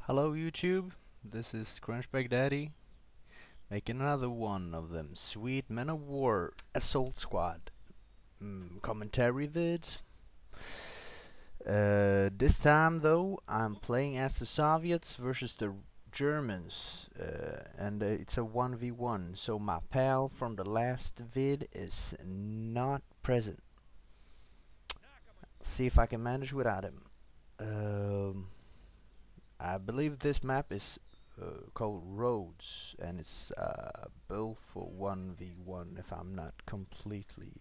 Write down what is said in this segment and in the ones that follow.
Hello YouTube, this is Crunchback Daddy, making another one of them sweet Men of War Assault Squad commentary vids. This time though, I'm playing as the Soviets versus the Germans, and it's a 1v1, so my pal from the last vid is not present. See if I can manage without him. I believe this map is called Roads, and it's built for 1v1 if I'm not completely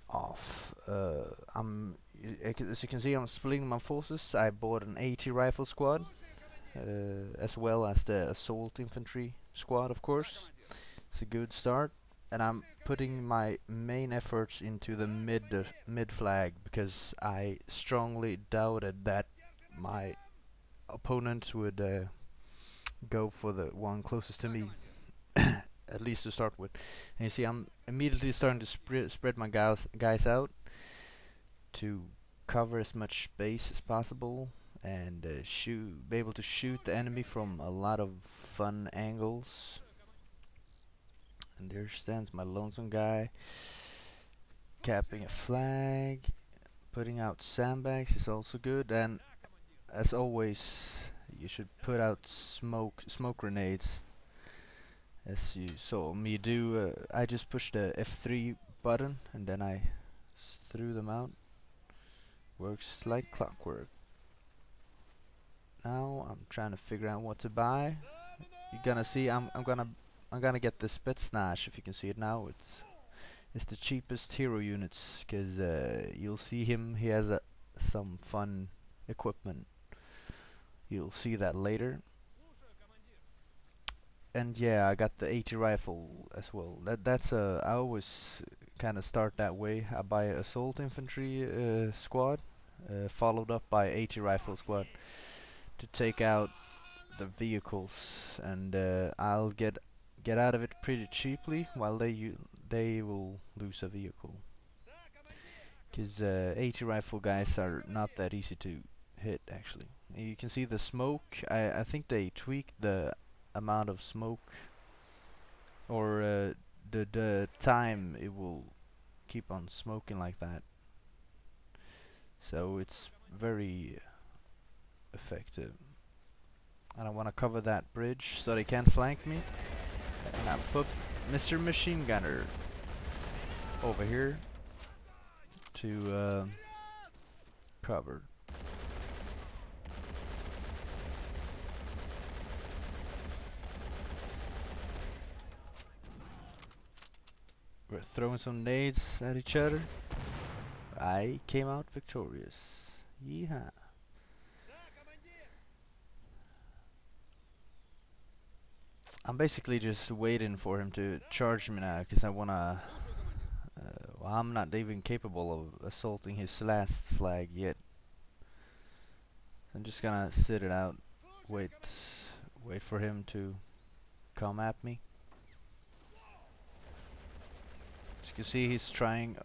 off. As you can see, I'm splitting my forces. I bought an AT rifle squad as well as the assault infantry squad, of course. It's a good start, and I'm putting my main efforts into the mid flag because I strongly doubted that my opponents would go for the one closest to me, at least to start with. And you see, I'm immediately starting to spread my guys out to cover as much space as possible and be able to shoot the enemy from a lot of fun angles. And there stands my lonesome guy, capping a flag. Putting out sandbags is also good, and as always, you should put out smoke grenades. As you saw me do, I just pushed the F3 button and then I threw them out. Works like clockwork. Now I'm trying to figure out what to buy. You're gonna see I'm gonna get the Spetsnaz. If you can see it now, it's the cheapest hero units, cause you'll see him. He has some fun equipment. You'll see that later. And yeah, I got the AT rifle as well. That's I always kind of start that way. I buy an assault infantry squad, followed up by AT rifle squad to take out the vehicles, and I'll get out of it pretty cheaply, while they will lose a vehicle. Cause AT rifle guys are not that easy to hit actually. You can see the smoke. I think they tweaked the amount of smoke, or the time it will keep on smoking like that. So it's very effective. And I want to cover that bridge so they can't flank me. And I put Mr. Machine Gunner over here to cover. We're throwing some nades at each other. I came out victorious. Yeehaw. I'm basically just waiting for him to charge me now, because I wanna well, I'm not even capable of assaulting his last flag yet. I'm just gonna sit it out, wait for him to come at me. As you can see, he's trying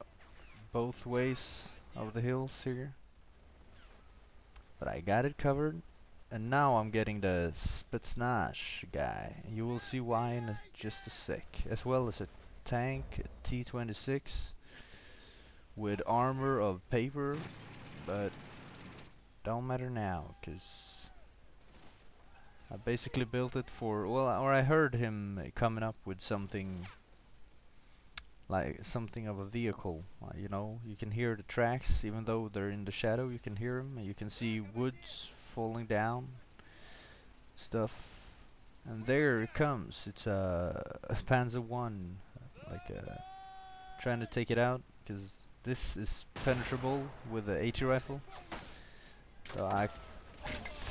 both ways of the hills here, but I got it covered. And now I'm getting the Spetsnaz guy. You will see why in just a sec. As well as a tank, a T-26 with armor of paper, but don't matter now, cause I basically built it for, well, or I heard him coming up with something like something of a vehicle. You know, you can hear the tracks even though they're in the shadow. You can hear them, and you can see woods falling down, stuff. And there it comes. It's a Panzer I, trying to take it out, because this is penetrable with the AT rifle. So I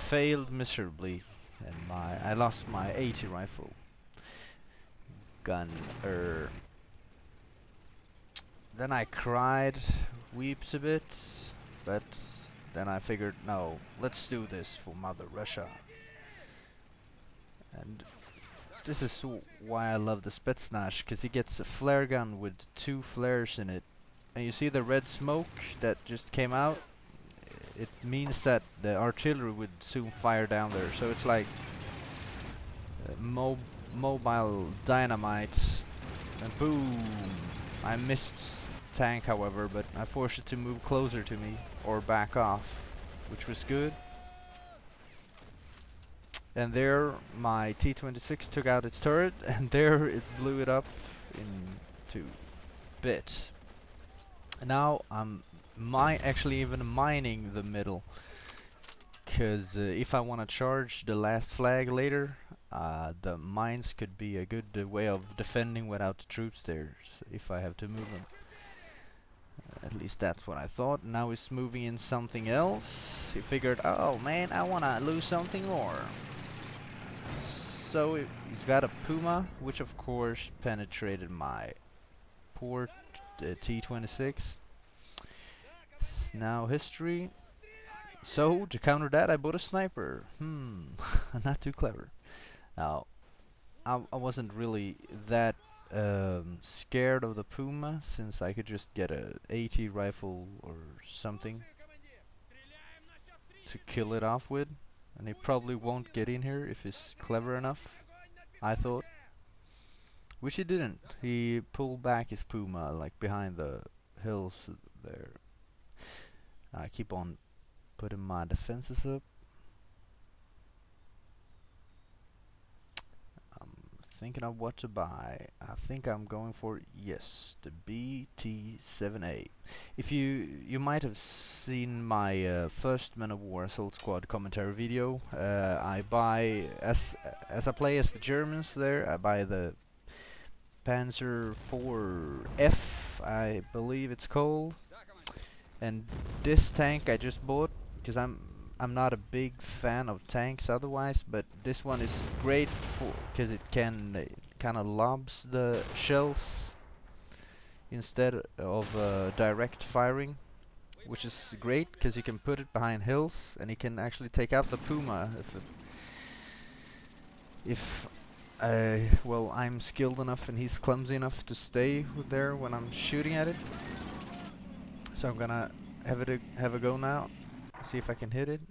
failed miserably, and I lost my AT rifle gun. Then I cried, weeps a bit, but then I figured, no, let's do this for Mother Russia. And this is why I love the Spetsnaz, because he gets a flare gun with 2 flares in it. And you see the red smoke that just came out? it means that the artillery would soon fire down there. So it's like mobile dynamite, and boom! I missed tank, however, but I forced it to move closer to me or back off, which was good. And there my T-26 took out its turret, and there it blew it up into bits. Now I'm actually even mining the middle, because if I want to charge the last flag later, the mines could be a good way of defending without the troops there, if I have to move them. At least that's what I thought. Now he's moving in something else. He figured, oh man, I wanna lose something more. So he's got a Puma, which of course penetrated my poor T-26. It's now history. So to counter that, I bought a sniper. Not too clever. Now, I wasn't really that scared of the Puma, since I could just get a AT rifle or something to kill it off with, and he probably won't get in here if he's clever enough, I thought. Which he didn't. He pulled back his Puma like behind the hills there. I keep on putting my defenses up. Thinking of what to buy. I think I'm going for, yes, the BT-7A. If you might have seen my first Men of War Assault Squad commentary video. I buy as I play as the Germans there. I buy the Panzer IV, I believe it's called. And this tank I just bought because I'm not a big fan of tanks otherwise, but this one is great for because it can kind of lobs the shells instead of direct firing, which is great because you can put it behind hills and you can actually take out the Puma if well, I'm skilled enough and he's clumsy enough to stay there when I'm shooting at it. So I'm gonna have a go now. See if I can hit it.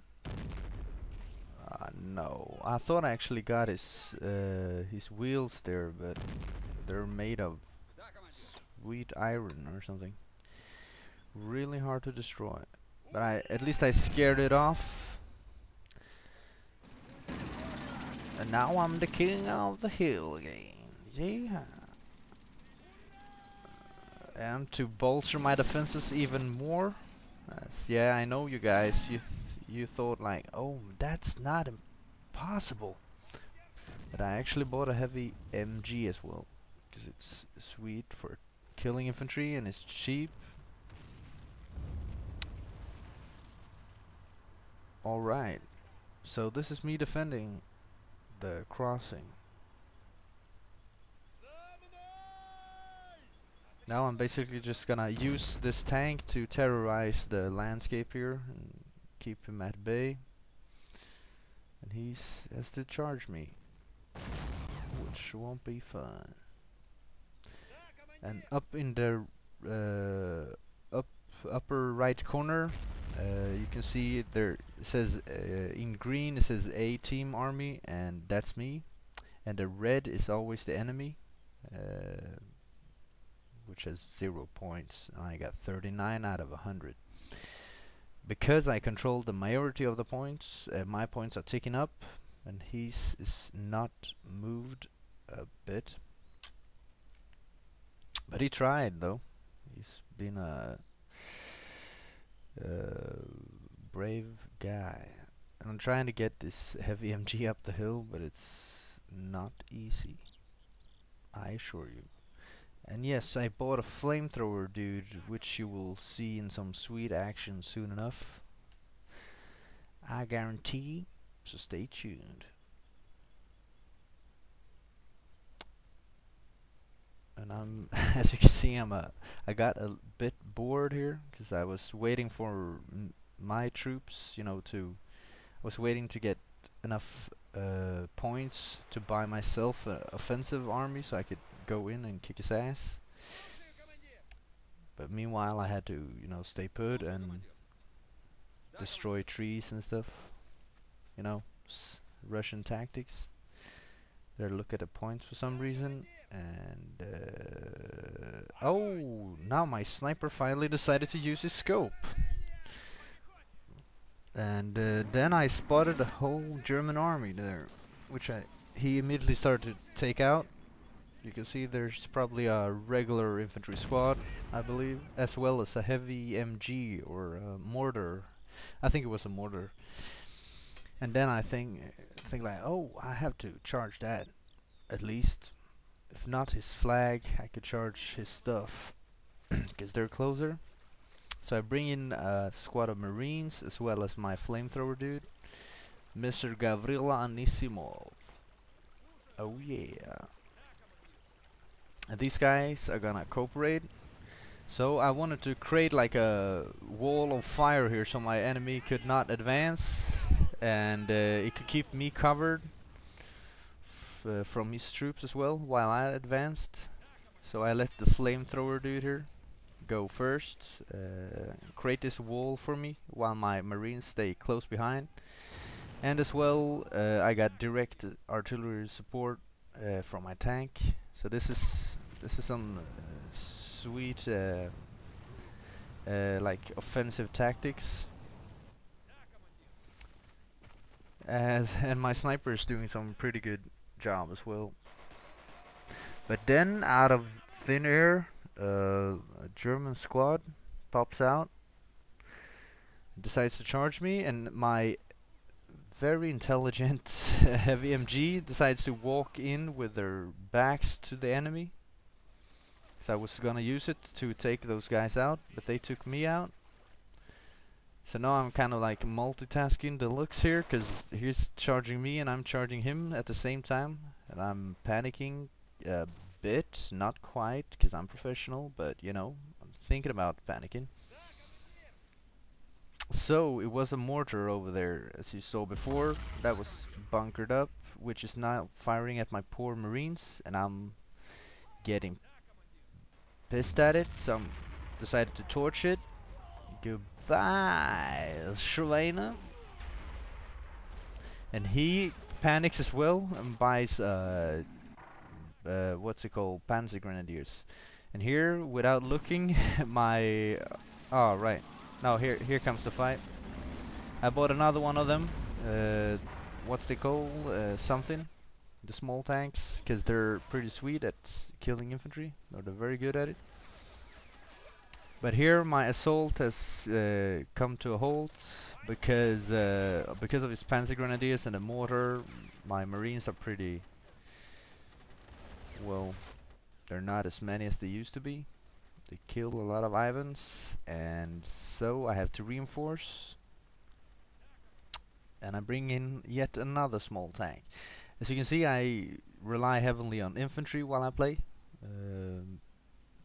No, I thought I actually got his wheels there, but they're made of sweet iron or something. Really hard to destroy. But at least I scared it off. And now I'm the king of the hill again. Yeah. And to bolster my defenses even more. Yeah, I know you guys. You thought like, oh, that's not impossible. But I actually bought a heavy MG as well, because it's sweet for killing infantry and it's cheap. Alright, so this is me defending the crossing. Now I'm basically just gonna use this tank to terrorize the landscape here and keep him at bay. And he has to charge me, which won't be fun. And up in the upper right corner, you can see there it says in green it says A Team Army, and that's me. And the red is always the enemy, which has 0 points. And I got 39 out of 100. Because I control the majority of the points, my points are ticking up, and his is not moved a bit. But he tried, though. He's been a brave guy. And I'm trying to get this heavy MG up the hill, but it's not easy, I assure you. And yes, I bought a flamethrower, dude, which you will see in some sweet action soon enough. I guarantee, so stay tuned. And I'm, as you can see, I got a bit bored here, because I was waiting for my troops, you know, I was waiting to get enough points to buy myself an offensive army so I could go in and kick his ass. But meanwhile I had to, you know, stay put and destroy trees and stuff. You know, Russian tactics. There, look at the points for some reason, and oh, now my sniper finally decided to use his scope. And then I spotted a whole German army there, which he immediately started to take out. You can see there's probably a regular infantry squad, I believe, as well as a heavy MG or a mortar. I think it was a mortar. And then I think like, oh, I have to charge that, at least. If not his flag, I could charge his stuff, because they're closer. So I bring in a squad of Marines, as well as my flamethrower dude, Mr. Gavrila Anisimov. Oh yeah. And these guys are gonna cooperate. So I wanted to create like a wall of fire here, so my enemy could not advance, and it could keep me covered from his troops as well while I advanced. So I let the flamethrower dude here go first, create this wall for me while my Marines stay close behind. And as well, I got direct artillery support from my tank. So this is some sweet like offensive tactics. And my sniper is doing some pretty good job as well. But then, out of thin air, a German squad pops out, decides to charge me, and my very intelligent heavy MG decides to walk in with their backs to the enemy. So I was gonna use it to take those guys out, but they took me out. So now I'm kind of like multitasking deluxe here, because he's charging me and I'm charging him at the same time, and I'm panicking a bit, not quite, because I'm professional, but you know, I'm thinking about panicking. So it was a mortar over there, as you saw before, that was bunkered up, which is now firing at my poor Marines, and I'm getting pissed at it, so I decided to torch it. Goodbye, Schweine. And he panics as well and buys what's it called, Panzer Grenadiers. And here, without looking, my oh right, now here comes the fight. I bought another one of them. What's they called? Something. The small tanks, because they're pretty sweet at killing infantry, or they're very good at it. But here my assault has come to a halt because of his Panzer Grenadiers and the mortar. My Marines are pretty, well, they're not as many as they used to be. They killed a lot of Ivans, and so I have to reinforce. And I bring in yet another small tank. As you can see, I rely heavily on infantry while I play,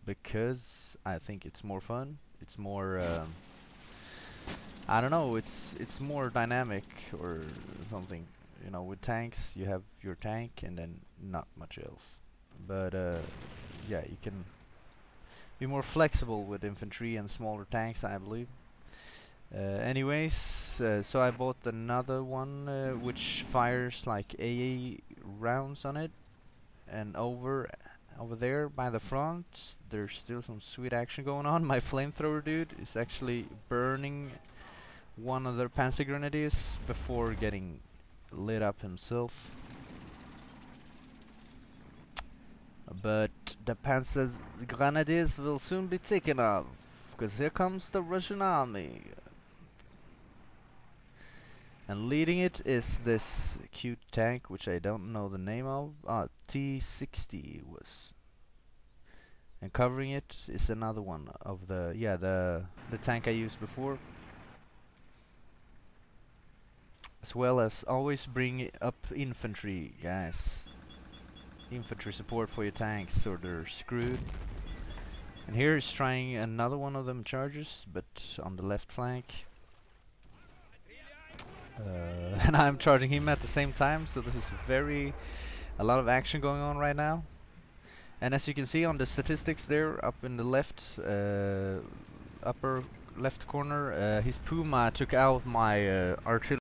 because I think it's more fun. It's more, I don't know, it's more dynamic or something. You know, with tanks, you have your tank and then not much else. But yeah, you can be more flexible with infantry and smaller tanks, I believe. Anyways, so I bought another one which fires like AA rounds on it, and over there by the front there's still some sweet action going on. My flamethrower dude is actually burning one of their Panzer Grenadiers before getting lit up himself. But the Panzer Grenadiers will soon be taken off, because here comes the Russian army. And leading it is this cute tank, which I don't know the name of. T-60 was. And covering it is another one of the, yeah, the tank I used before. As well as always bring up infantry, guys. Infantry support for your tanks, or they're screwed. And here is trying another one of them charges, but on the left flank. And I'm charging him at the same time, so this is a lot of action going on right now. And as you can see on the statistics there, up in the left upper left corner. His Puma took out my artillery